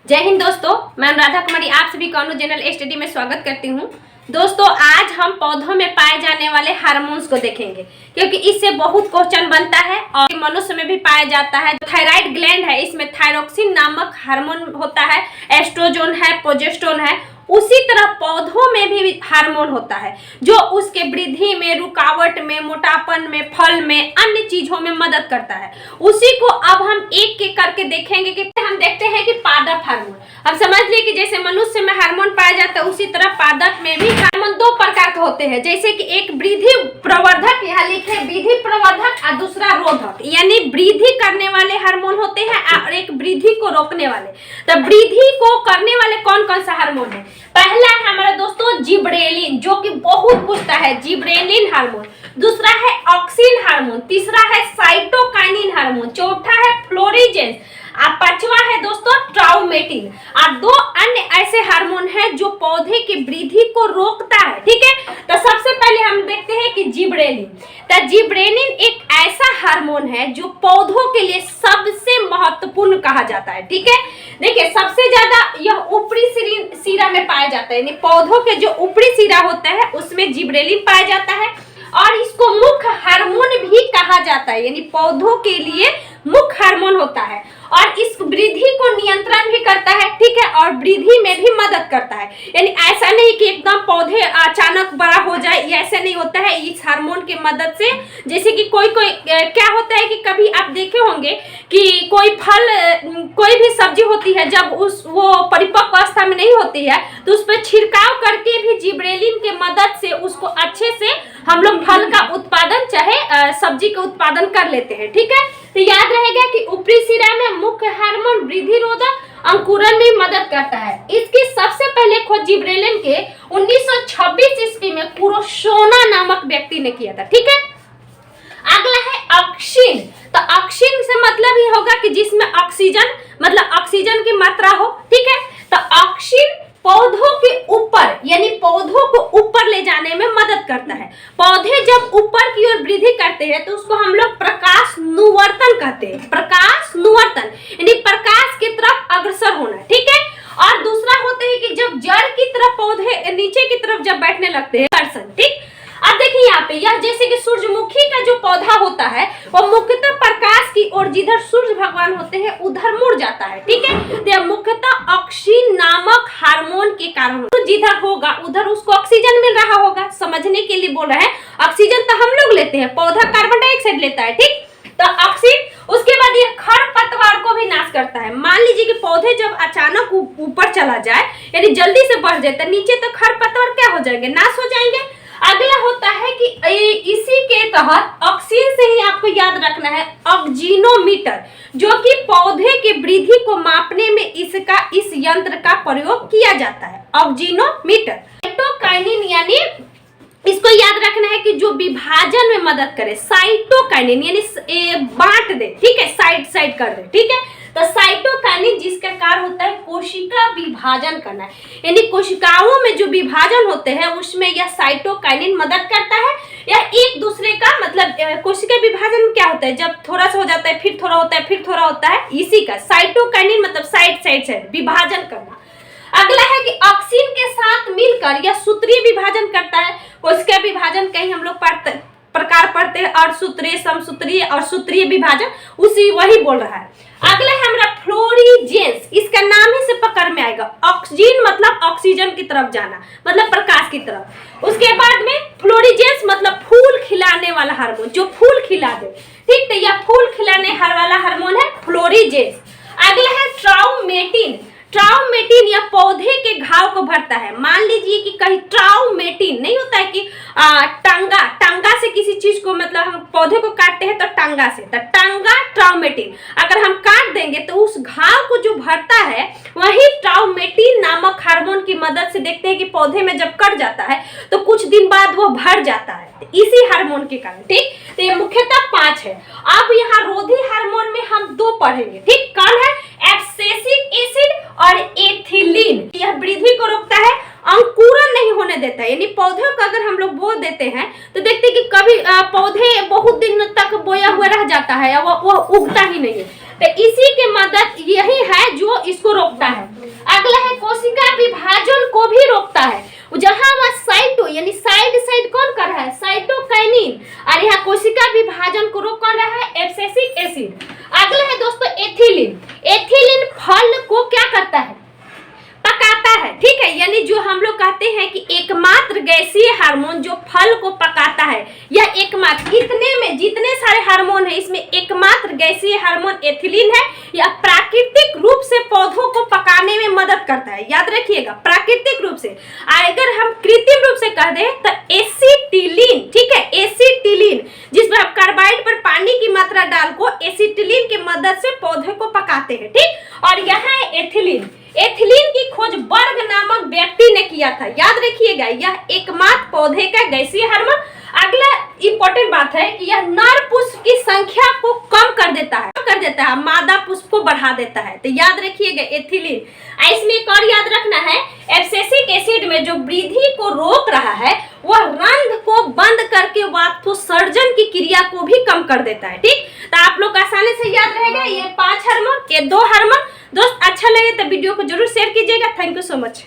जय हिंद दोस्तों, मैं अनुराधा कुमारी आप सभी का जनरल स्टडी में स्वागत करती हूँ। दोस्तों, आज हम पौधों में पाए जाने वाले हार्मोन्स को देखेंगे क्योंकि इससे बहुत क्वेश्चन बनता है और मनुष्य में भी पाया जाता है। थायराइड ग्लैंड है, इसमें थायरोक्सिन नामक हार्मोन होता है, एस्ट्रोजन है, प्रोजेस्टेरोन है। उसी तरह पौधों में भी हार्मोन होता है जो उसके वृद्धि में, रुकावट में, मोटापन में, फल में, अन्य चीजों में मदद करता है। उसी को अब हम एक एक करके देखेंगे कि हम देखते हैं कि पादप हार्मोन। अब समझ लिए कि जैसे मनुष्य में हार्मोन पाया जाता है उसी तरह पादप में भी हार्मोन दो प्रकार के होते हैं। जैसे कि एक वृद्धि प्रवर्धक, यहाँ लिखे वृद्धि प्रवर्धक और दूसरा रोधक, यानी वृद्धि करने वाले हार्मोन होते हैं और एक वृद्धि को रोकने वाले। तो वृद्धि को करने वाले कौन कौन सा हार्मोन है? पहला है हमारे दोस्तों जिबरेलिन, जो कि बहुत पूछता है, जिबरेलिन हार्मोन। दूसरा है ऑक्सिन हार्मोन, तीसरा है साइटोकाइनिन हार्मोन, चौथा है फ्लोरिजेंस और पांचवा है दोस्तों ट्राउमेटिन। और दो अन्य ऐसे हार्मोन हैं जो पौधे की वृद्धि को रोकता है। ठीक है, तो सबसे पहले हम देखते हैं कि जिबरेलिन। तो जिबरेलिन एक ऐसा हार्मोन है जो पौधों के लिए सबसे महत्वपूर्ण कहा जाता है। ठीक है, देखिए सबसे ज्यादा यह ऊपरी सिरा में पाया जाता है, यानी पौधों के जो ऊपरी सिरा होता है उसमें जिबरेलिन पाया जाता है और इसको मुख्य हार्मोन भी कहा जाता है, यानी पौधों के लिए मुख्य हार्मोन होता है और इस वृद्धि को नियंत्रण भी करता है। ठीक है, और वृद्धि में भी मदद करता है। यानी ऐसा नहीं कि एकदम पौधे अचानक बड़ा हो जाए, ये ऐसे नहीं होता है इस हार्मोन की मदद से। जैसे कि कोई क्या होता है कि कभी आप देखे होंगे कि कोई फल, कोई भी सब्जी होती है, जब वो परिपक्व अवस्था में नहीं होती है तो उस पर छिड़काव करके भी जिबरेलिन के मदद से उसको अच्छे से हम लोग फल का उत्पादन चाहे सब्जी का उत्पादन कर लेते हैं। ठीक है, तो याद रहेगा कि ऊपरी सिरा में मुख्य हार्मोन वृद्धि रोधक अंकुरण में मदद करता है। इसकी सबसे पहले खोज जिबरेलिन के 1926 ईस्वी में कुरोशोना नामक व्यक्ति ने किया था। ठीक है, अगला है ऑक्सिन। तो ऑक्सिन से मतलब ये होगा कि जिसमें ऑक्सीजन, मतलब ऑक्सीजन की मात्रा हो। ठीक है, तो ऑक्सिन पौधों के ऊपर, यानी पौधों को ऊपर ले जाने में मदद करता है। पौधे जब ऊपर की ओर वृद्धि करते हैं तो उसको हम लोग प्रकाश नुवर्तन कहते हैं। प्रकाश नुवर्तन यानी प्रकाश की तरफ अग्रसर होना। ठीक है, और दूसरा होता है कि जब जड़ की तरफ पौधे नीचे की तरफ जब बैठने लगते हैं, कर्षण। ठीक, अब देखिए यहाँ पे यह जैसे कि सूरजमुखी का जो पौधा होता है वो मुख्यतः प्रकाश की ओर, जिधर सूर्य भगवान होते हैं उधर मुड़ जाता है। ठीक है, तो मुख्यतः ऑक्सिन नामक हार्मोन के कारण जिधर होगा उधर उसको ऑक्सीजन मिल रहा होगा। समझने के लिए बोल रहे हैं, ऑक्सीजन तो हम लोग लेते हैं, पौधा कार्बन डाइऑक्साइड लेता है। ठीक, तो ऑक्सीजन, उसके बाद ये खरपतवार को भी नाश करता है। मान लीजिए कि पौधे जब अचानक ऊपर चला जाए, यानी जल्दी से बढ़ जाए, तो नीचे तो खरपतवार क्या हो जाएंगे, नाश हो जाएंगे। अगला होता है कि इसी के तहत ऑक्सीजन से ही आपको याद रखना है ऑक्जीनोमीटर, जो कि पौधे की वृद्धि को मापने में इस यंत्र का प्रयोग किया जाता है, ऑक्जीनोमीटर। साइटोकाइनिन, यानी इसको याद रखना है कि जो विभाजन में मदद करे, साइटोकाइनिन यानी बांट दे। ठीक है, साइड कर दे। ठीक है, तो साइटोकाइनिन जिसका कार्य होता है कोशिका विभाजन करना है, यानी कोशिकाओं में जो विभाजन होते हैं उसमें यह साइटोकाइनिन मदद करता है। या एक दूसरे का मतलब कोशिका विभाजन क्या होता है, जब थोड़ा सा हो जाता है फिर थोड़ा होता है फिर थोड़ा होता है, इसी का साइटोकाइनिन मतलब साइड विभाजन करना। अगला है कि ऑक्सीन के साथ मिलकर यह सूत्रीय विभाजन करता है। कोशिका विभाजन कहीं हम लोग प्रकार पढ़ते हैं, अर्धसूत्रीय, समसूत्रीय और सूत्रीय विभाजन, उसी वही बोल रहा है। अगला है हमारा फ्लोरिजेंस, इसका नाम ही से पकड़ में आएगा। ऑक्सीजन मतलब ऑक्सीजन की तरफ जाना, मतलब प्रकाश की तरफ। उसके बाद में फ्लोरिजेंस मतलब फूल खिलाने वाला हार्मोन, जो फूल खिला दे। ठीक, तो यह फूल खिलाने वाला हार्मोन है फ्लोरिजेंस। अगला है ट्राउमेटिन। ट्राउमेटिन या पौधे के घाव को भरता है। मान लीजिए कि कहीं ट्राउमेटिन नहीं होता है कि टांगा से किसी चीज को, मतलब हम पौधे को काटते हैं तो टांगा से, तो टांगा ट्राउमेटिन अगर हम काट देंगे तो उस घाव को जो भरता है वही ट्राउमेटिन नामक हार्मोन की मदद से देखते हैं कि पौधे में जब कट जाता है तो कुछ दिन बाद वो भर जाता है, इसी हार्मोन के कारण। ठीक, तो ये मुख्यतः 5 है। अब यहाँ रोधी हार्मोन में हम 2 पढ़ेंगे। ठीक, कौन है? एब्सिसिक एसिड और एथिलीन। यह वृद्धि को रोकता है, अंकुरन नहीं होने देता है, यानी पौधे को अगर हम लोग बो देते हैं तो देखते हैं कि कभी पौधे बहुत दिन तक बोया हुआ रह जाता है, वो उगता ही नहीं है। तो इसी के मदद यही है जो इसको रोकता है। अगला है कोशिका विभाजन को भी रोकता है। जहां वह साइटो यानी साइड कौन कर रहा है, साइटोकाइनिन, और यहाँ कोशिका विभाजन को रोक कौन रहा है, एब्सिसिक एसिड। अगला है दोस्तों एथिलीन। एथिलीन फल को क्या करता है, पकाता है, ठीक है। यानी जो हम लोग कहते हैं कि एकमात्र गैसीय हार्मोन जो फल को पकाता है, यह एकमात्र, इतने में जितने सारे हार्मोन है इसमें एकमात्र गैसीय हार्मोन एथिलीन है। यह प्राकृतिक रूप से पौधों को पकाने में मदद करता है, याद रखिएगा, प्राकृतिक रूप से। अगर हम कृत्रिम रूप से कह दें तो एसिटिलीन, ठीक है, एसिटिलीन, जिसमें आप कार्बाइड पर पानी की मात्रा डाल को एसिटिलीन की मदद से पौधे को पकाते हैं, ठीक। और यहाँ है एथिलीन। एथिलीन की खोज बर्ग नामक व्यक्ति ने किया था, याद रखिएगा, यह एकमात्र पौधे का गैसीय हार्मोन। अगला इंपॉर्टेंट बात है कि यह नर पुष्प की संख्या को कम कर देता है, मादा पुष्प को बढ़ा देता है, तो याद रखिएगा एथिलीन। इसमें एक और याद रखना है, एब्सिसिक एसिड में जो वृद्धि को रोक रहा है वह रंध्र को बंद करके वातोसर्जन की क्रिया को भी कम कर देता है, ठीक। तो आप लोग आसानी से याद रहेगा ये 5 हार्मोन, ये 2 हार्मोन। दोस्त अच्छा लगे तो वीडियो को जरूर शेयर कीजिएगा। Thank you so much.